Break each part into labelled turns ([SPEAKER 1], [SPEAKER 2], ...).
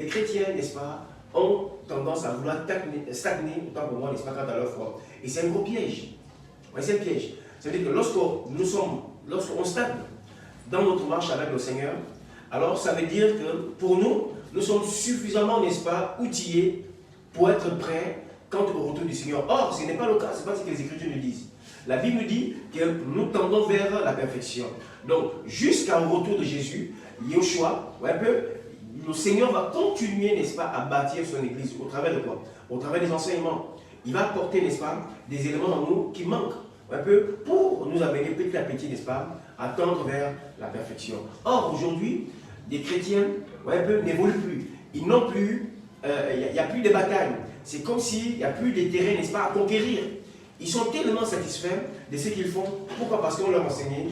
[SPEAKER 1] Les chrétiens, n'est-ce pas, ont tendance à vouloir stagner, autant pour moi, n'est-ce pas, quant à leur foi. Et c'est un gros piège. Ouais, c'est un piège. Ça veut dire que lorsqu'on stagne dans notre marche avec le Seigneur, alors ça veut dire que pour nous, nous sommes suffisamment, n'est-ce pas, outillés pour être prêts quant au retour du Seigneur. Or, ce n'est pas le cas, ce n'est pas ce que les Écritures nous disent. La Bible nous dit que nous tendons vers la perfection. Donc, jusqu'au retour de Jésus, Yeshua, un peu, le Seigneur va continuer, n'est-ce pas, à bâtir son Église. Au travers de quoi? Au travers des enseignements. Il va apporter, n'est-ce pas, des éléments en nous qui manquent, un peu, pour nous amener petit à petit, n'est-ce pas, à tendre vers la perfection. Or, aujourd'hui, les chrétiens, un peu, n'évoluent plus. Ils n'ont plus, il n'y a plus de bataille. C'est comme s'il n'y a plus de terrain, n'est-ce pas, à conquérir. Ils sont tellement satisfaits de ce qu'ils font. Pourquoi? Parce qu'on leur enseignait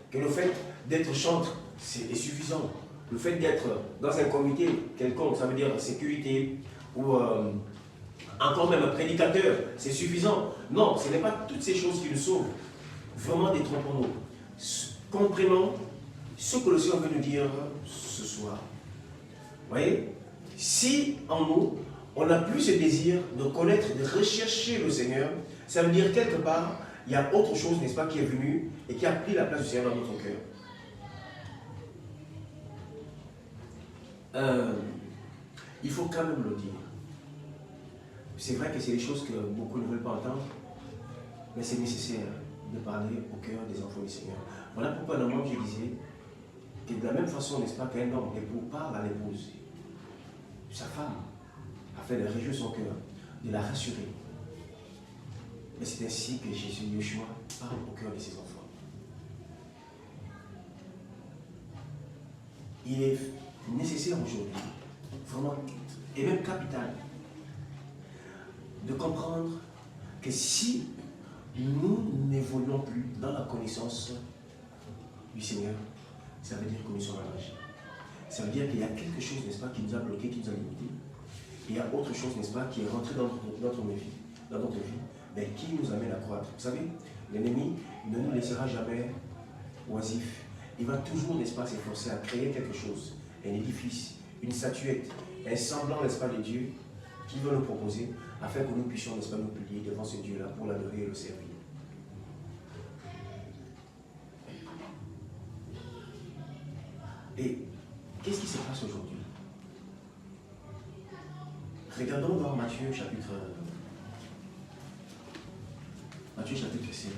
[SPEAKER 1] que le fait d'être chantre, c'est suffisant. Le fait d'être dans un comité quelconque, ça veut dire sécurité, ou encore même un prédicateur, c'est suffisant. Non, ce n'est pas toutes ces choses qui nous sauvent. Vraiment, détrompons-nous. Comprenons ce que le Seigneur veut nous dire ce soir. Vous voyez? Si en nous, on n'a plus ce désir de connaître, de rechercher le Seigneur, ça veut dire quelque part, il y a autre chose, n'est-ce pas, qui est venu et qui a pris la place du Seigneur dans notre cœur. Il faut quand même le dire. C'est vrai que c'est des choses que beaucoup ne veulent pas entendre, mais c'est nécessaire de parler au cœur des enfants du Seigneur. Voilà pourquoi dans le monde, je disais que de la même façon, n'est-ce pas, qu'un homme époux parle à l'épouse, sa femme, afin de réjouir son cœur, de la rassurer. Mais c'est ainsi que Jésus, Yeshua, parle au cœur de ses enfants. Il est nécessaire aujourd'hui, vraiment, et même capital, de comprendre que si nous n'évoluons plus dans la connaissance du Seigneur, ça veut dire que nous sommes à l'âge. Ça veut dire qu'il y a quelque chose, n'est-ce pas, qui nous a bloqués, qui nous a limités. Il y a autre chose, n'est-ce pas, qui est rentré dans notre vie, mais qui nous amène à croître. Vous savez, l'ennemi ne nous laissera jamais oisifs. Il va toujours, n'est-ce pas, s'efforcer à créer quelque chose, un édifice, une statuette, un semblant, n'est-ce pas, de Dieu, qu'il veut nous proposer, afin que nous puissions, n'est-ce pas, nous plier devant ce Dieu-là pour l'adorer et le servir. Et qu'est-ce qui se passe aujourd'hui? Regardons dans Matthieu chapitre 7.